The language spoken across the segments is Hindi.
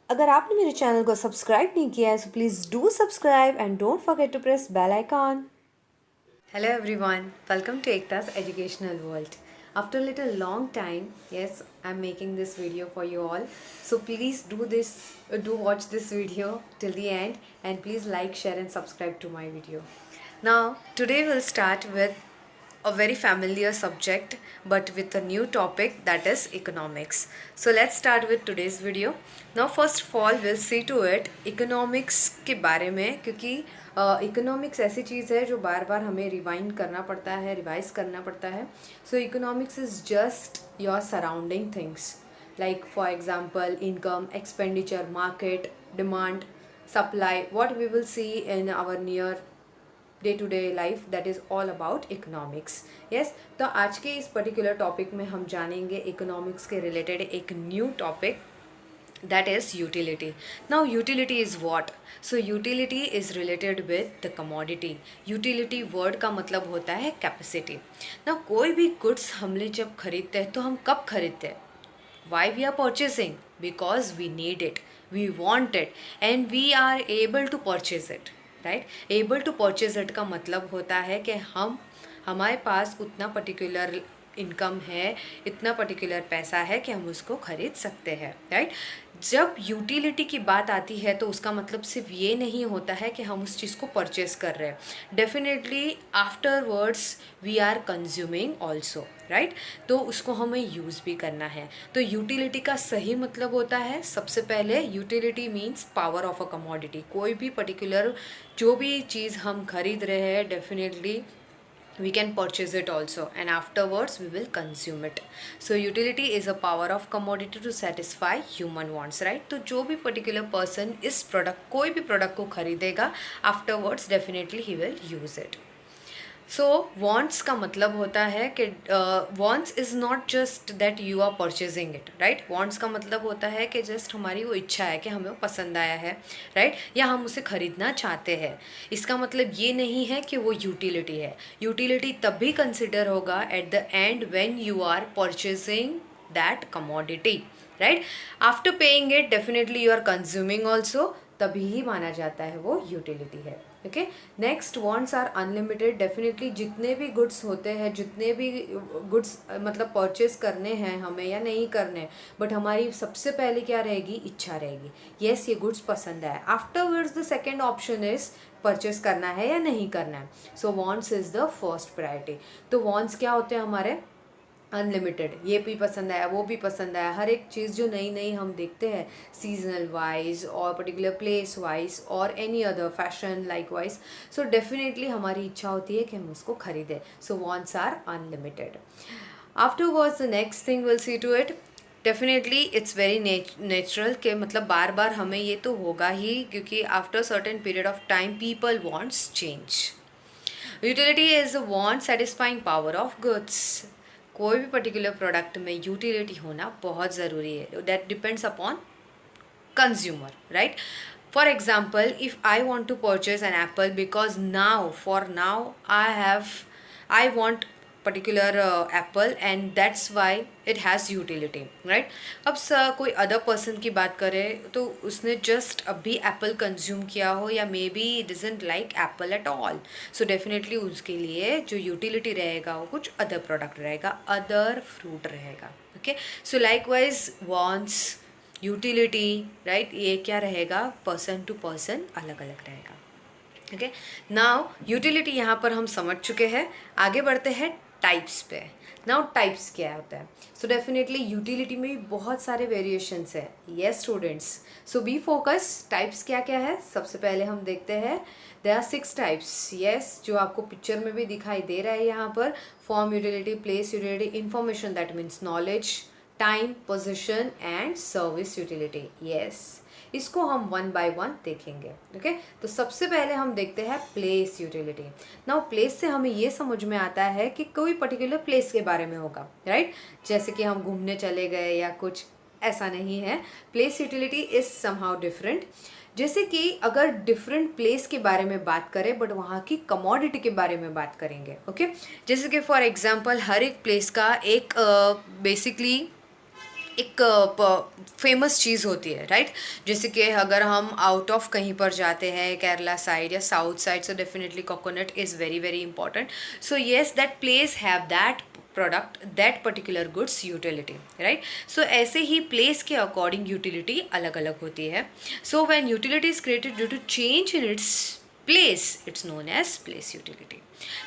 अगर आपने मेरे चैनल को सब्सक्राइब नहीं किया है so please do subscribe and don't forget to press bell icon. Hello everyone, welcome to Ekta's Educational World. After a little long time, yes, I'm making this video for you all. So please do watch this video till the end and please like, share and subscribe to my video. Now, today we'll start with a very familiar subject but with a new topic, that is economics. So let's start with today's video. Now first of all we'll see to it economics के बारे में, क्योंकि इकोनॉमिक्स ऐसी चीज़ है जो बार बार हमें रिवाइंड करना पड़ता है, रिवाइज करना पड़ता है. So economics is just your surrounding things, like for example income, expenditure, market, demand, supply, what we will see in our near day to day life, that is all about economics. Yes, तो आज के इस पर्टिकुलर टॉपिक में हम जानेंगे इकोनॉमिक्स के रिलेटेड एक new topic, that is utility. Now utility is what? So utility is related with the commodity. Utility word का मतलब होता है कैपेसिटी. Now कोई भी गुड्स हमने जब खरीदते हैं तो हम कब खरीदते हैं? Why we are purchasing? Because we need it, we want it and we are able to purchase it, right? Able to purchase it का मतलब होता है कि हमारे पास उतना पर्टिकुलर इनकम है, इतना पर्टिकुलर पैसा है कि हम उसको खरीद सकते हैं, राइट? जब यूटिलिटी की बात आती है तो उसका मतलब सिर्फ ये नहीं होता है कि हम उस चीज़ को परचेस कर रहे हैं. Definitely afterwards we are consuming also, right? तो उसको हमें यूज़ भी करना है. तो यूटिलिटी का सही मतलब होता है, सबसे पहले utility means power of a commodity. कोई भी पर्टिकुलर जो भी चीज़ हम खरीद रहे हैं, definitely we can purchase it also and afterwards we will consume it. So utility is a power of commodity to satisfy human wants, right? तो जो भी particular person इस product, कोई भी product को खरीदेगा, afterwards definitely he will use it. So wants का मतलब होता है कि wants is not just that you are purchasing it, right? Wants का मतलब होता है कि जस्ट हमारी वो इच्छा है कि हमें वो पसंद आया है, राइट? या हम उसे ख़रीदना चाहते हैं. इसका मतलब ये नहीं है कि वो यूटिलिटी है. यूटिलिटी तब भी कंसिडर होगा at the end when you are purchasing that commodity, right? After paying it definitely you are consuming also, तभी ही माना जाता है वो यूटिलिटी है. Okay, next, wants are unlimited. Definitely जितने भी गुड्स होते हैं, जितने भी गुड्स मतलब परचेस करने हैं हमें या नहीं करने, बट हमारी सबसे पहले क्या रहेगी? इच्छा रहेगी. येस, ये गुड्स पसंद है. Afterwards the second option is purchase करना है या नहीं करना है. So wants is the first priority. तो वांट्स क्या होते हैं हमारे? अनलिमिटेड. ये भी पसंद आया, वो भी पसंद आया, हर एक चीज़ जो नई नई हम देखते हैं सीजनल वाइज और पर्टिकुलर प्लेस वाइज और any other fashion like wise, so definitely हमारी इच्छा होती है कि हम उसको खरीदें. So wants are unlimited. Afterwards the next thing will see to it, definitely it's very natural के मतलब बार बार हमें ये तो होगा ही, क्योंकि after certain period of time people wants change. Utility is a want satisfying power of goods. कोई भी पर्टिकुलर प्रोडक्ट में यूटिलिटी होना बहुत ज़रूरी है. That depends upon consumer, right? For example, if I want to purchase an apple because now for now I want particular apple and that's why it has utility, right? अब कोई अदर पर्सन की बात करें तो उसने जस्ट अभी एप्पल कंज्यूम किया हो या may be doesn't like Apple at all, so definitely उसके लिए जो यूटिलिटी रहेगा वो कुछ अदर प्रोडक्ट रहेगा, अदर फ्रूट रहेगा. ओके, सो लाइकवाइज वॉन्ट्स, यूटिलिटी, राइट, ये क्या रहेगा? पर्सन टू पर्सन अलग अलग रहेगा. ओके, नाउ यूटिलिटी यहाँ पर हम समझ चुके हैं. आगे बढ़ते हैं टाइप्स पे. नाउ टाइप्स क्या होता है? सो डेफिनेटली यूटिलिटी में भी बहुत सारे वेरिएशंस है. येस स्टूडेंट्स, सो बी फोकस. टाइप्स क्या क्या है? सबसे पहले हम देखते हैं देयर आर 6 टाइप्स. येस, जो आपको पिक्चर में भी दिखाई दे रहा है यहाँ पर. Form utility, place utility, information that means knowledge, time, position and service utility. Yes, इसको हम वन बाय वन देखेंगे. ओके, तो सबसे पहले हम देखते हैं प्लेस यूटिलिटी. नाउ प्लेस से हमें ये समझ में आता है कि कोई पर्टिकुलर प्लेस के बारे में होगा, राइट? जैसे कि हम घूमने चले गए या कुछ, ऐसा नहीं है. Place utility is somehow different. जैसे कि अगर डिफरेंट प्लेस के बारे में बात करें बट वहाँ की कमोडिटी के बारे में बात करेंगे. ओके, जैसे कि फॉर एग्जांपल हर एक प्लेस का एक बेसिकली एक फेमस चीज़ होती है, राइट। जैसे कि अगर हम आउट ऑफ कहीं पर जाते हैं, केरला साइड या south side, so definitely coconut is very very important. So yes, that place have that product, that particular goods utility, right. So ऐसे ही प्लेस के अकॉर्डिंग यूटिलिटी अलग अलग होती है. So when utility is created due to change in its place, it's known as place utility.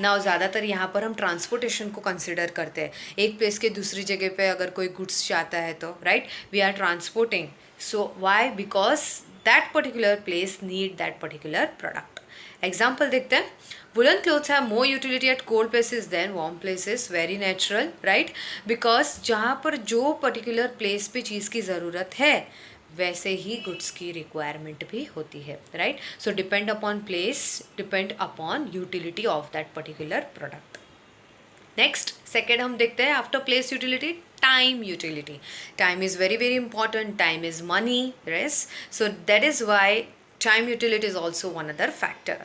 Now ज़्यादातर यहाँ पर हम ट्रांसपोर्टेशन को कंसिडर करते हैं. एक प्लेस के दूसरी जगह पे अगर कोई गुड्स जाता है तो, right, we are transporting. So why? Because that particular place need that particular product. Example देखते हैं. Woollen clothes have more utility at cold places than warm places. Very natural, right. Because जहाँ पर जो पर्टिकुलर प्लेस पे चीज़ की ज़रूरत है वैसे ही गुड्स की रिक्वायरमेंट भी होती है, right. So depend upon place, depend upon utility of that particular product. Next, second हम देखते हैं after place utility, time utility. Time is very very important. Time is money, yes. So that is why time utility is also one other factor.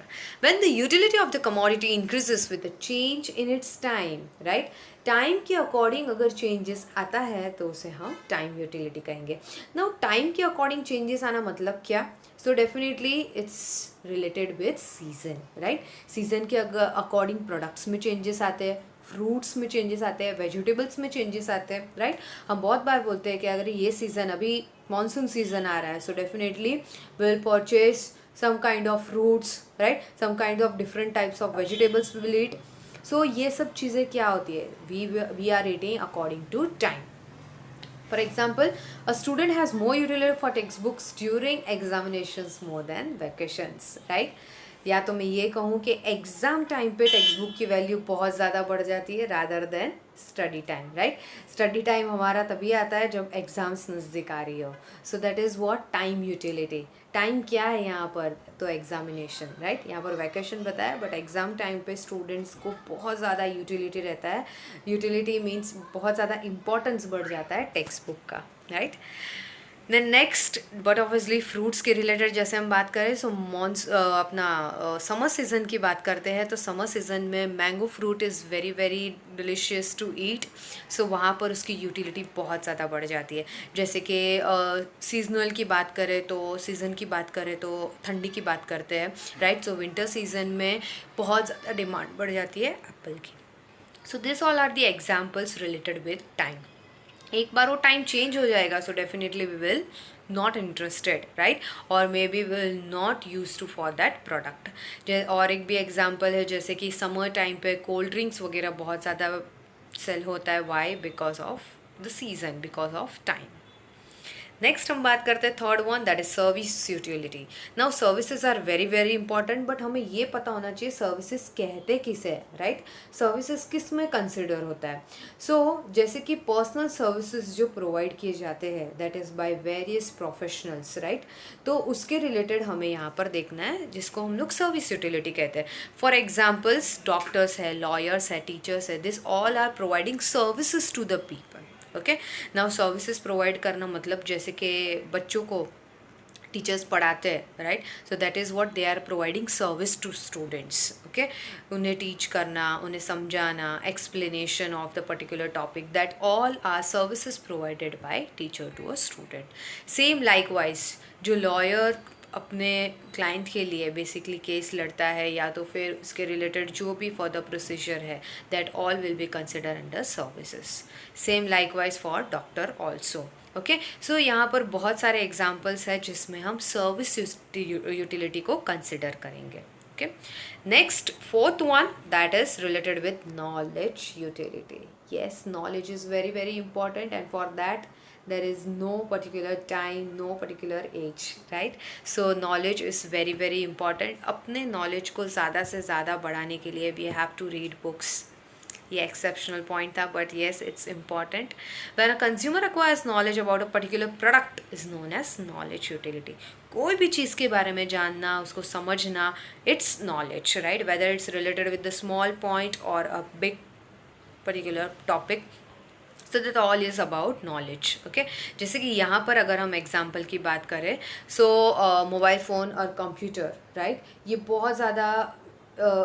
When the utility of the commodity increases with the change in its time, right? Time के अकॉर्डिंग अगर चेंजेस आता है तो उसे हम टाइम यूटिलिटी कहेंगे. नाउ टाइम के अकॉर्डिंग चेंजेस आना मतलब क्या? So definitely it's related with season, right. Season के अकॉर्डिंग प्रोडक्ट्स में चेंजेस आते हैं, फ्रूट्स में चेंजेस आते हैं, वेजिटेबल्स में चेंजेस आते हैं, राइट. हम बहुत बार बोलते हैं कि अगर ये सीज़न, अभी मानसून सीजन आ रहा है, so definitely will purchase some kind of fruits, right, some kind of different types of vegetables will eat. So ये सब चीज़ें क्या होती है? We are reading according to time. For example, a student has more utility for textbooks during examinations more than vacations, right? या तो मैं ये कहूँ कि एग्ज़ाम टाइम पे टेक्स्ट बुक की वैल्यू बहुत ज़्यादा बढ़ जाती है rather than study time, right. Study time हमारा तभी आता है जब एग्ज़ाम्स नज़दीक आ रही हो. सो that is what time utility. Time क्या है यहाँ पर? तो एग्जामिनेशन, राइट. यहाँ पर वैकेशन बताया, बट एग्ज़ाम टाइम पे स्टूडेंट्स को बहुत ज़्यादा यूटिलिटी रहता है. यूटिलिटी मीन्स बहुत ज़्यादा इंपॉर्टेंस बढ़ जाता है टेक्स्ट बुक का, right. Then next, but obviously fruits के रिलेटेड जैसे हम बात करें, सो अपना समर सीज़न की बात करते हैं, तो समर सीज़न में mango fruit is very very delicious to eat. So वहाँ पर उसकी यूटिलिटी बहुत ज़्यादा बढ़ जाती है. जैसे कि सीजनल की बात करें तो, सीज़न की बात करें तो ठंडी की बात करते हैं, राइट. सो विंटर सीजन में बहुत ज़्यादा डिमांड बढ़ जाती है एप्पल की. So this all are the examples related with time. एक बार वो टाइम चेंज हो जाएगा, so definitely we will not interested, right, और maybe will not use to for that product. और एक भी एग्जांपल है, जैसे कि समर टाइम पे कोल्ड ड्रिंक्स वगैरह बहुत ज़्यादा सेल होता है. Why? Because of the season, because of time. Next हम बात करते हैं third one, that is service utility. Now services are very very important, but हमें ये पता होना चाहिए सर्विसेज कहते किसे है, राइट. सर्विसेज किस में कंसिडर होता है? सो जैसे कि पर्सनल सर्विसेज जो प्रोवाइड किए जाते हैं, that is by various professionals, right. तो उसके रिलेटेड हमें यहाँ पर देखना है, जिसको हम लोग सर्विस यूटिलिटी कहते हैं. फॉर एग्जाम्पल्स, डॉक्टर्स है, लॉयर्स है, टीचर्स है, this all are providing services to the people. Okay. Now services provide करना मतलब जैसे कि बच्चों को टीचर्स पढ़ाते हैं, राइट. So that is what they are providing service to students. Okay. उन्हें टीच करना, उन्हें समझाना, explanation of the particular topic, that all are services provided by teacher to a student. Same likewise, जो लॉयर अपने क्लाइंट के लिए बेसिकली केस लड़ता है या तो फिर उसके रिलेटेड जो भी फर्दर प्रोसीजर है, that all will be consider under services. Same likewise for doctor also. Okay. So यहाँ पर बहुत सारे एग्जाम्पल्स हैं जिसमें हम सर्विस यूटिलिटी को कंसिडर करेंगे. ओके. Next, fourth one, that is related with knowledge utility. Yes, knowledge is very very important, and for that there is no particular time, no particular age, right. So knowledge is very very important. अपने knowledge को ज़्यादा से ज़्यादा बढ़ाने के लिए we have to read books. ये एक्सेप्शनल पॉइंट था, but yes, it's important. When a consumer acquires knowledge about a particular product is known as knowledge utility. कोई भी चीज़ के बारे में जानना, उसको समझना, it's knowledge, right. Whether it's related with the small point or a big particular topic, so that all is about knowledge. Okay. जैसे कि यहाँ पर अगर हम एग्जाम्पल की बात करें, सो मोबाइल फ़ोन और कंप्यूटर, राइट, ये बहुत ज़्यादा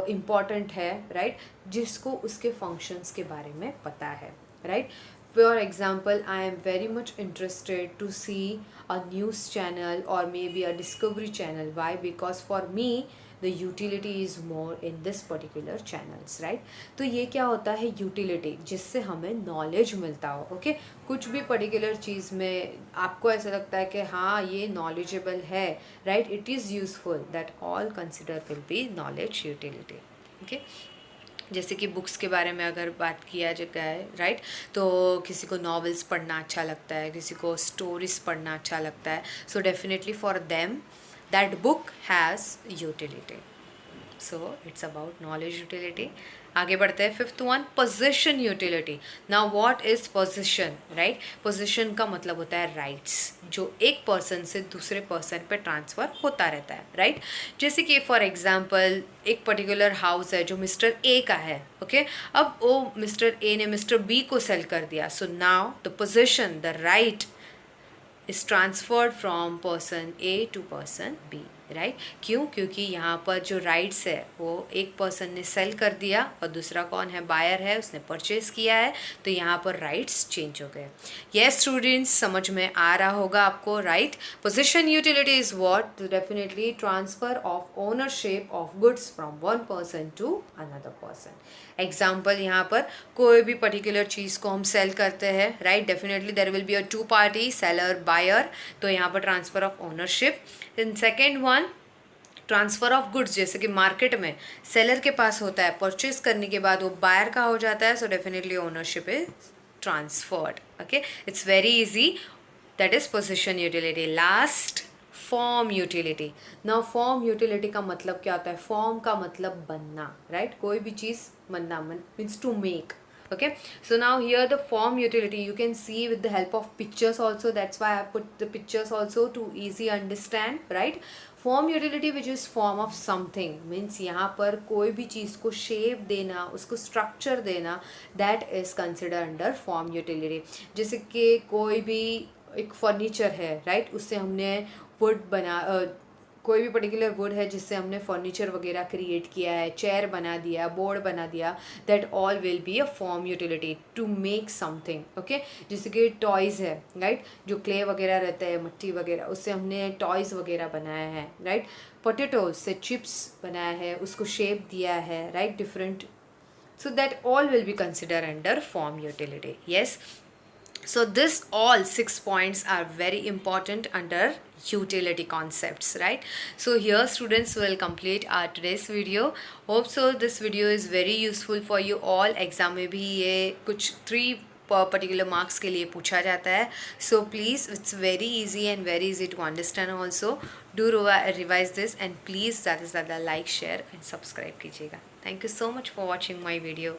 इम्पॉर्टेंट है, राइट, जिसको उसके फंक्शंस के बारे में पता है, right. For example, I am very much interested to see a news channel or maybe a discovery channel. Why? Because for me the utility is more in this particular channels, right? तो ये क्या होता है, यूटिलिटी, जिससे हमें नॉलेज मिलता हो. ओके, कुछ भी पर्टिकुलर चीज़ में आपको ऐसा लगता है कि हाँ ये नॉलेजेबल है, right, it is useful, that all consider will be knowledge utility. Okay, जैसे कि बुक्स के बारे में अगर बात किया जाए, राइट, तो किसी को नॉवेल्स पढ़ना अच्छा लगता है, किसी को स्टोरीज पढ़ना अच्छा लगता है, so definitely for them that book has utility. So it's about knowledge utility. आगे बढ़ते हैं. Fifth one, position utility. Now what is position, right? Position का मतलब होता है राइट्स, जो एक पर्सन से दूसरे पर्सन पे ट्रांसफ़र होता रहता है, राइट? जैसे कि फॉर एग्जांपल एक पर्टिकुलर हाउस है जो मिस्टर ए का है. ओके, अब वो मिस्टर ए ने मिस्टर बी को सेल कर दिया. So now the position, the right is transferred from person A to person B, right? क्यों? क्योंकि यहाँ पर जो राइट्स है वो एक पर्सन ने सेल कर दिया और दूसरा कौन है, बायर है, उसने परचेज किया है, तो यहाँ पर राइट्स चेंज हो गए. यस स्टूडेंट्स, समझ में आ रहा होगा आपको, right? Position utility is what? Definitely transfer of ownership of goods from one person to another person. Example, यहाँ पर कोई भी पर्टिकुलर चीज़ को हम सेल करते हैं, right? Definitely there will be a two party, seller buyer, तो यहाँ पर transfer of ownership. In second one, transfer of goods, जैसे कि मार्केट में सेलर के पास होता है, परचेज करने के बाद वो बायर का हो जाता है, so definitely ownership is transferred. Okay, it's very easy. That is position utility. Last, form utility. Now form utility का मतलब क्या होता है? फॉर्म का मतलब बनना, राइट? कोई भी चीज़ बनना means to make. Okay, so now here the form utility you can see with the help of pictures also, that's why I put the pictures also to easy understand, right? Form utility which is form of something means यहाँ पर कोई भी चीज़ को शेप देना, उसको स्ट्रक्चर देना, that is consider under form utility. जैसे कि कोई भी एक फर्नीचर है, राइट, उससे हमने वुड बना, कोई भी पर्टिकुलर वुड है जिससे हमने फर्नीचर वगैरह क्रिएट किया है, चेयर बना दिया, बोर्ड बना दिया, that all will be a form utility to make something. Okay, जैसे कि टॉयज़ है, राइट, जो क्ले वगैरह रहता है, मिट्टी वगैरह, उससे हमने टॉयज़ वगैरह बनाया है, राइट? पोटैटोज से चिप्स बनाया है, उसको शेप दिया है, right, different. So that all will be consider under form utility. Yes, so this all 6 points are very important under utility concepts, right? So here students will complete our today's video. Hope so this video is very useful for you all. exam में भी ये कुछ 3 particular marks के लिए पूछा जाता है. So please, it's very easy and very easy to understand also. Do revise this and please ज़्यादा से ज़्यादा like, share and subscribe कीजिएगा. Thank you so much for watching my video.